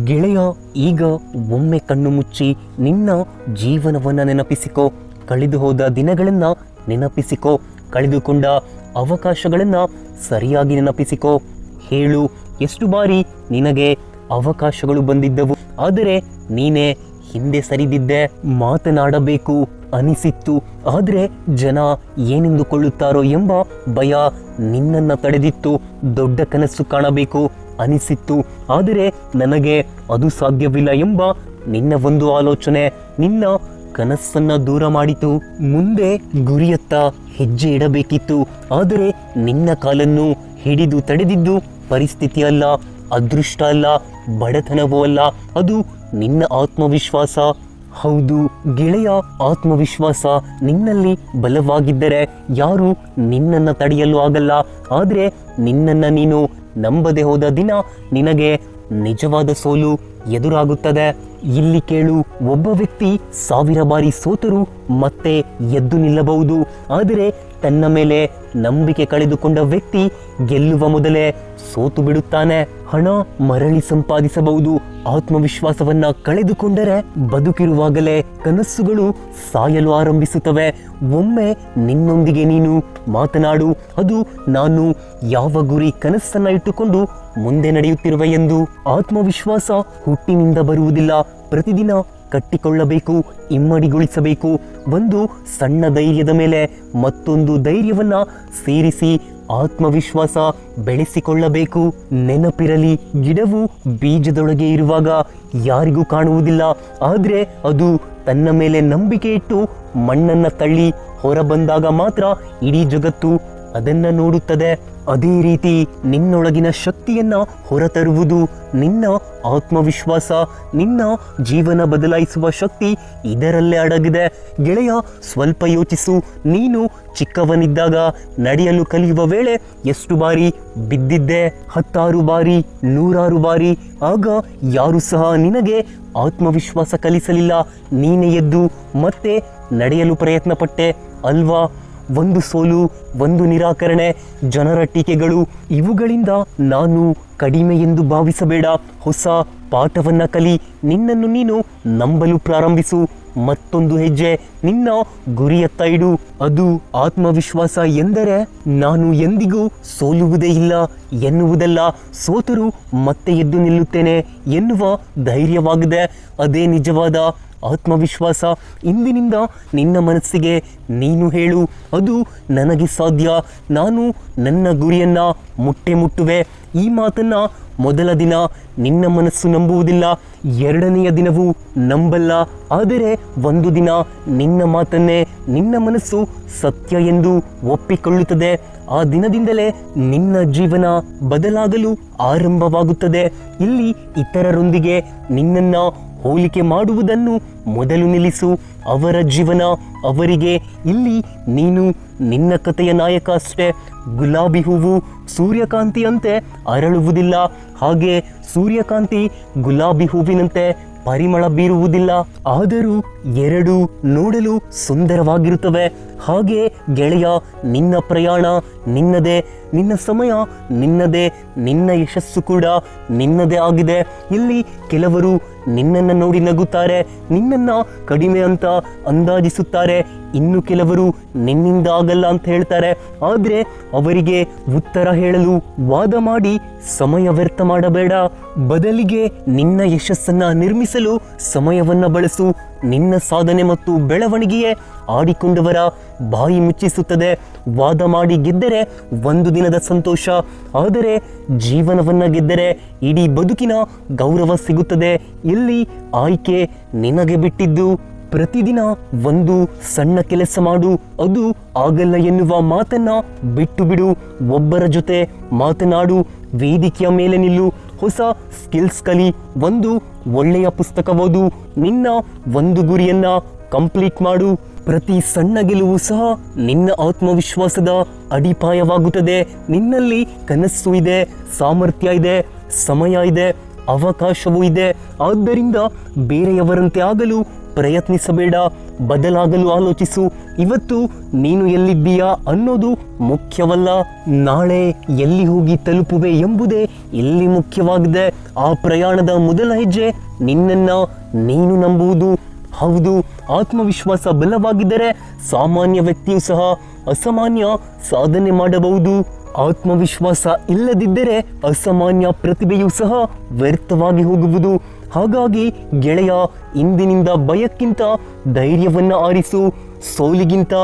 ಗೆಳೆಯ, ಈಗ ಒಮ್ಮೆ ಕಣ್ಣು ಮುಚ್ಚಿ ನಿನ್ನ ಜೀವನವನ್ನು ನೆನಪಿಸಿಕೋ. ಕಳೆದು ಹೋದ ದಿನಗಳನ್ನು ನೆನಪಿಸಿಕೋ. ಕಳೆದುಕೊಂಡ ಅವಕಾಶಗಳನ್ನು ಸರಿಯಾಗಿ ನೆನಪಿಸಿಕೋ. ಹೇಳು, ಎಷ್ಟು ಬಾರಿ ನಿನಗೆ ಅವಕಾಶಗಳು ಬಂದಿದ್ದವು, ಆದರೆ ನೀನೇ ಹಿಂದೆ ಸರಿದಿದ್ದೆ. ಮಾತನಾಡಬೇಕು ಅನಿಸಿತ್ತು, ಆದರೆ ಜನ ಏನೆಂದುಕೊಳ್ಳುತ್ತಾರೋ ಎಂಬ ಭಯ ನಿನ್ನನ್ನು ತಡೆದಿತ್ತು. ದೊಡ್ಡ ಕನಸು ಕಾಣಬೇಕು ಅನಿಸಿತ್ತು, ಆದರೆ ನನಗೆ ಅದು ಸಾಧ್ಯವಿಲ್ಲ ಎಂಬ ನಿನ್ನ ಒಂದು ಆಲೋಚನೆ ನಿನ್ನ ಕನಸನ್ನ ದೂರ ಮಾಡಿತು. ಮುಂದೆ ಗುರಿಯತ್ತ ಹೆಜ್ಜೆ ಇಡಬೇಕಿತ್ತು, ಆದರೆ ನಿನ್ನ ಕಾಲನ್ನು ಹಿಡಿದು ತಡೆದಿದ್ದು ಪರಿಸ್ಥಿತಿ ಅಲ್ಲ, ಅದೃಷ್ಟ ಅಲ್ಲ, ಬಡತನವೂ ಅಲ್ಲ, ಅದು ನಿನ್ನ ಆತ್ಮವಿಶ್ವಾಸ. ಹೌದು ಗೆಳೆಯ, ಆತ್ಮವಿಶ್ವಾಸ ನಿನ್ನಲ್ಲಿ ಬಲವಾಗಿದ್ದರೆ ಯಾರು ನಿನ್ನನ್ನು ತಡೆಯಲು ಆಗಲ್ಲ. ಆದರೆ ನಿನ್ನನ್ನು ನೀನು ನಂಬದೆ ಹೋದ ದಿನ ನಿನಗೆ ನಿಜವಾದ ಸೋಲು ಎದುರಾಗುತ್ತದೆ. ಇಲ್ಲಿ ಕೇಳು, ಒಬ್ಬ ವ್ಯಕ್ತಿ 1000 ಬಾರಿ ಸೋತರೂ ಮತ್ತೆ ಎದ್ದು ನಿಲ್ಲಬಹುದು, ಆದರೆ ತನ್ನ ಮೇಲೆ ನಂಬಿಕೆ ಕಳೆದುಕೊಂಡ ವ್ಯಕ್ತಿ ಗೆಲ್ಲುವ ಮೊದಲೇ ಸೋತು ಬಿಡುತ್ತಾನೆ. ಹಣ ಮರಳಿ ಸಂಪಾದಿಸಬಹುದು, ಆತ್ಮವಿಶ್ವಾಸವನ್ನ ಕಳೆದುಕೊಂಡರೆ ಬದುಕಿರುವಾಗಲೇ ಕನಸುಗಳು ಸಾಯಲು ಆರಂಭಿಸುತ್ತವೆ. ಒಮ್ಮೆ ನಿನ್ನೊಂದಿಗೆ ನೀನು ಮಾತನಾಡು, ಅದು ನಾನು ಯಾವ ಗುರಿ ಕನಸನ್ನ ಇಟ್ಟುಕೊಂಡು ಮುಂದೆ ನಡೆಯುತ್ತಿರುವೆ ಎಂದು. ಆತ್ಮವಿಶ್ವಾಸ ಹುಟ್ಟಿನಿಂದ ಬರುವುದಿಲ್ಲ, ಪ್ರತಿದಿನ ಕಟ್ಟಿಕೊಳ್ಳಬೇಕು, ಇಮ್ಮಡಿಗೊಳಿಸಬೇಕು. ಒಂದು ಸಣ್ಣ ಧೈರ್ಯದ ಮೇಲೆ ಮತ್ತೊಂದು ಧೈರ್ಯವನ್ನ ಸೇರಿಸಿ ಆತ್ಮವಿಶ್ವಾಸ ಬೆಳೆಸಿಕೊಳ್ಳಬೇಕು. ನೆನಪಿರಲಿ, ಗಿಡವು ಬೀಜದೊಳಗೆ ಇರುವಾಗ ಯಾರಿಗೂ ಕಾಣುವುದಿಲ್ಲ, ಆದರೆ ಅದು ತನ್ನ ಮೇಲೆ ನಂಬಿಕೆ ಇಟ್ಟು ಮಣ್ಣನ್ನು ತಳ್ಳಿ ಹೊರಬಂದಾಗ ಮಾತ್ರ ಇಡೀ ಜಗತ್ತು ಅದನ್ನ ನೋಡುತ್ತದೆ. ಅದೇ ರೀತಿ ನಿನ್ನೊಳಗಿನ ಶಕ್ತಿಯನ್ನ ಹೊರತರುವುದು ನಿನ್ನ ಆತ್ಮವಿಶ್ವಾಸ. ನಿನ್ನ ಜೀವನ ಬದಲಾಯಿಸುವ ಶಕ್ತಿ ಇದರಲ್ಲೇ ಅಡಗಿದೆ. ಗೆಳೆಯ, ಸ್ವಲ್ಪ ಯೋಚಿಸು. ನೀನು ಚಿಕ್ಕವನಿದ್ದಾಗ ನಡೆಯಲು ಕಲಿಯುವ ವೇಳೆ ಎಷ್ಟು ಬಾರಿ ಬಿದ್ದಿದ್ದೆ? 10 ಬಾರಿ, 100 ಬಾರಿ. ಆಗ ಯಾರು ಸಹ ನಿನಗೆ ಆತ್ಮವಿಶ್ವಾಸ ಕಲಿಸಲಿಲ್ಲ. ನೀನೇ ಎದ್ದು ಮತ್ತೆ ನಡೆಯಲು ಪ್ರಯತ್ನ ಪಟ್ಟೆ ಅಲ್ವಾ? ಒಂದು ಸೋಲು, ಒಂದು ನಿರಾಕರಣೆ, ಜನರ ಟೀಕೆಗಳು, ಇವುಗಳಿಂದ ನಾನು ಕಡಿಮೆ ಎಂದು ಭಾವಿಸಬೇಡ. ಹೊಸ ಪಾಠವನ್ನ ಕಲಿ, ನಿನ್ನನ್ನು ನೀನು ನಂಬಲು ಪ್ರಾರಂಭಿಸು. ಮತ್ತೊಂದು ಹೆಜ್ಜೆ ನಿನ್ನ ಗುರಿಯತ್ತ ಇಡು. ಅದು ಆತ್ಮವಿಶ್ವಾಸ ಎಂದರೆ ನಾನು ಎಂದಿಗೂ ಸೋಲುವುದೇ ಇಲ್ಲ ಎನ್ನುವುದಲ್ಲ, ಸೋತರೂ ಮತ್ತೆ ಎದ್ದು ನಿಲ್ಲುತ್ತೇನೆ ಎನ್ನುವ ಧೈರ್ಯವಾಗಿದೆ. ಅದೇ ನಿಜವಾದ ಆತ್ಮವಿಶ್ವಾಸ. ಇಂದಿನಿಂದ ನಿನ್ನ ಮನಸ್ಸಿಗೆ ನೀನು ಹೇಳು, ಅದು ನನಗೆ ಸಾಧ್ಯ, ನಾನು ನನ್ನ ಗುರಿಯನ್ನ ಮುಟ್ಟುವೆ. ಈ ಮಾತನ್ನ ಮೊದಲ ದಿನ ನಿನ್ನ ಮನಸ್ಸು ನಂಬುವುದಿಲ್ಲ, 2ನೆಯ ದಿನವೂ ನಂಬಲ್ಲ, ಆದರೆ ಒಂದು ದಿನ ನಿನ್ನ ಮಾತನ್ನೇ ನಿನ್ನ ಮನಸ್ಸು ಸತ್ಯ ಎಂದು ಒಪ್ಪಿಕೊಳ್ಳುತ್ತದೆ. ಆ ದಿನದಿಂದಲೇ ನಿನ್ನ ಜೀವನ ಬದಲಾಗಲು ಆರಂಭವಾಗುತ್ತದೆ. ಇಲ್ಲಿ ಇತರರೊಂದಿಗೆ ನಿನ್ನನ್ನು ಹೋಲಿಕೆ ಮಾಡುವುದನ್ನು ಮೊದಲು ನಿಲ್ಲಿಸು. ಅವರ ಜೀವನ ಅವರಿಗೆ, ಇಲ್ಲಿ ನೀನು ನಿನ್ನ ಕಥೆಯ ನಾಯಕ ಅಷ್ಟೇ. ಗುಲಾಬಿ ಹೂವು ಸೂರ್ಯಕಾಂತಿಯಂತೆ ಅರಳುವುದಿಲ್ಲ, ಹಾಗೆ ಸೂರ್ಯಕಾಂತಿ ಗುಲಾಬಿ ಹೂವಿನಂತೆ ಪರಿಮಳ ಬೀರುವುದಿಲ್ಲ. ಆದರೂ ಎರಡೂ ನೋಡಲು ಸುಂದರವಾಗಿರುತ್ತವೆ. ಹಾಗೆ ಗೆಳೆಯ, ನಿನ್ನ ಪ್ರಯಾಣ ನಿನ್ನದೇ, ನಿನ್ನ ಸಮಯ ನಿನ್ನದೇ, ನಿನ್ನ ಯಶಸ್ಸು ಕೂಡ ನಿನ್ನದೇ ಆಗಿದೆ. ಇಲ್ಲಿ ಕೆಲವರು ನಿನ್ನನ್ನು ನೋಡಿ ನಗುತ್ತಾರೆ, ನಿನ್ನನ್ನು ಕಡಿಮೆ ಅಂತ ಅಂದಾಜಿಸುತ್ತಾರೆ. ಇನ್ನು ಕೆಲವರು ನಿನ್ನಿಂದ ಆಗಲ್ಲ ಅಂತ ಹೇಳ್ತಾರೆ. ಆದರೆ ಅವರಿಗೆ ಉತ್ತರ ಹೇಳಲು ವಾದ ಮಾಡಿ ಸಮಯ ವ್ಯರ್ಥ ಮಾಡಬೇಡ. ಬದಲಿಗೆ ನಿನ್ನ ಯಶಸ್ಸನ್ನ ನಿರ್ಮಿಸಲು ಸಮಯವನ್ನ ಬಳಸು. ನಿನ್ನ ಸಾಧನೆ ಮತ್ತು ಬೆಳವಣಿಗೆಯೇ ಆಡಿಕೊಂಡವರ ಬಾಯಿ ಮುಚ್ಚಿಸುತ್ತದೆ. ವಾದ ಮಾಡಿ ಗೆದ್ದರೆ ಒಂದು ದಿನದ ಸಂತೋಷ, ಆದರೆ ಜೀವನವನ್ನ ಗೆದ್ದರೆ ಇಡೀ ಬದುಕಿನ ಗೌರವ ಸಿಗುತ್ತದೆ. ಇಲ್ಲಿ ಆಯ್ಕೆ ನಿನಗೆ ಬಿಟ್ಟಿದ್ದು. ಪ್ರತಿದಿನ ಒಂದು ಸಣ್ಣ ಕೆಲಸ ಮಾಡು, ಅದು ಆಗಲ್ಲ ಎನ್ನುವ ಮಾತನ್ನ ಬಿಟ್ಟು ಬಿಡು. ಒಬ್ಬರ ಜೊತೆ ಮಾತನಾಡು, ವೇದಿಕೆಯ ಮೇಲೆ ನಿಲ್ಲು, ಹೊಸ ಸ್ಕಿಲ್ಸ್ ಕಲಿ, ಒಂದು ಒಳ್ಳೆಯ ಪುಸ್ತಕ ಓದು, ನಿನ್ನ ಒಂದು ಗುರಿಯನ್ನ ಕಂಪ್ಲೀಟ್ ಮಾಡು. ಪ್ರತಿ ಸಣ್ಣ ಗೆಲುವು ಸಹ ನಿನ್ನ ಆತ್ಮವಿಶ್ವಾಸದ ಅಡಿಪಾಯವಾಗುತ್ತದೆ. ನಿನ್ನಲ್ಲಿ ಕನಸು ಇದೆ, ಸಾಮರ್ಥ್ಯ ಇದೆ, ಸಮಯ ಇದೆ, ಅವಕಾಶವೂ ಇದೆ. ಆದ್ದರಿಂದ ಬೇರೆಯವರಂತೆ ಆಗಲು ಪ್ರಯತ್ನಿಸಬೇಡ. ಬದಲಾಗಲು ಆಲೋಚಿಸು. ಇವತ್ತು ನೀನು ಎಲ್ಲಿದ್ದೀಯಾ ಅನ್ನೋದು ಮುಖ್ಯವಲ್ಲ, ನಾಳೆ ಎಲ್ಲಿ ಹೋಗಿ ತಲುಪುವೆ ಎಂಬುದೇ ಇಲ್ಲಿ ಮುಖ್ಯವಾಗಿದೆ. ಆ ಪ್ರಯಾಣದ ಮೊದಲ ಹೆಜ್ಜೆ ನಿನ್ನನ್ನು ನೀನು ನಂಬುವುದು. ಹೌದು, ಆತ್ಮವಿಶ್ವಾಸ ಬಲವಾಗಿದ್ದರೆ ಸಾಮಾನ್ಯ ವ್ಯಕ್ತಿಯು ಸಹ ಅಸಾಮಾನ್ಯ ಸಾಧನೆ ಮಾಡಬಹುದು. ಆತ್ಮವಿಶ್ವಾಸ ಇಲ್ಲದಿದ್ದರೆ ಅಸಾಮಾನ್ಯ ಪ್ರತಿಭೆಯೂ ಸಹ ವ್ಯರ್ಥವಾಗಿ ಹೋಗುವುದು. ಹಾಗಾಗಿ ಗೆಳೆಯ, ಇಂದಿನಿಂದ ಭಯಕ್ಕಿಂತ ಧೈರ್ಯವನ್ನ ಆರಿಸು, ಸೋಲಿಗಿಂತ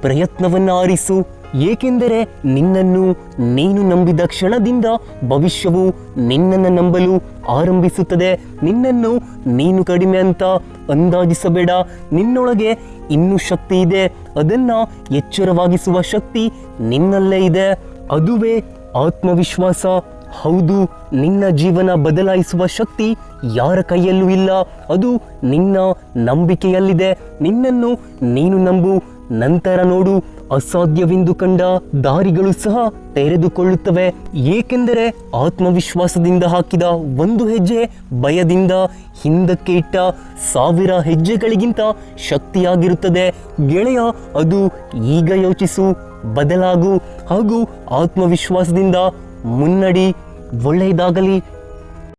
ಪ್ರಯತ್ನವನ್ನ ಆರಿಸು. ಏಕೆಂದರೆ ನಿನ್ನನ್ನು ನೀನು ನಂಬಿದ ಕ್ಷಣದಿಂದ ಭವಿಷ್ಯವು ನಿನ್ನನ್ನು ನಂಬಲು ಆರಂಭಿಸುತ್ತದೆ. ನಿನ್ನನ್ನು ನೀನು ಕಡಿಮೆ ಅಂತ ಅಂದಾಜಿಸಬೇಡ. ನಿನ್ನೊಳಗೆ ಇನ್ನೂ ಶಕ್ತಿ ಇದೆ. ಅದನ್ನು ಎಚ್ಚರವಾಗಿಸುವ ಶಕ್ತಿ ನಿನ್ನಲ್ಲೇ ಇದೆ. ಅದುವೇ ಆತ್ಮವಿಶ್ವಾಸ. ಹೌದು, ನಿನ್ನ ಜೀವನ ಬದಲಾಯಿಸುವ ಶಕ್ತಿ ಯಾರ ಕೈಯಲ್ಲೂ ಇಲ್ಲ. ಅದು ನಿನ್ನ ನಂಬಿಕೆಯಲ್ಲಿದೆ. ನಿನ್ನನ್ನು ನೀನು ನಂಬು, ನಂತರ ನೋಡು, ಅಸಾಧ್ಯವೆಂದು ಕಂಡ ದಾರಿಗಳು ಸಹ ತೆರೆದುಕೊಳ್ಳುತ್ತವೆ. ಏಕೆಂದರೆ ಆತ್ಮವಿಶ್ವಾಸದಿಂದ ಹಾಕಿದ ಒಂದು ಹೆಜ್ಜೆ ಭಯದಿಂದ ಹಿಂದಕ್ಕೆ ಇಟ್ಟ 1000 ಹೆಜ್ಜೆಗಳಿಗಿಂತ ಶಕ್ತಿಯಾಗಿರುತ್ತದೆ. ಗೆಳೆಯ, ಅದು ಈಗ ಯೋಚಿಸು, ಬದಲಾಗು ಹಾಗೂ ಆತ್ಮವಿಶ್ವಾಸದಿಂದ ಮುನ್ನಡಿ. ಒಳ್ಳೆಯದಾಗಲಿ.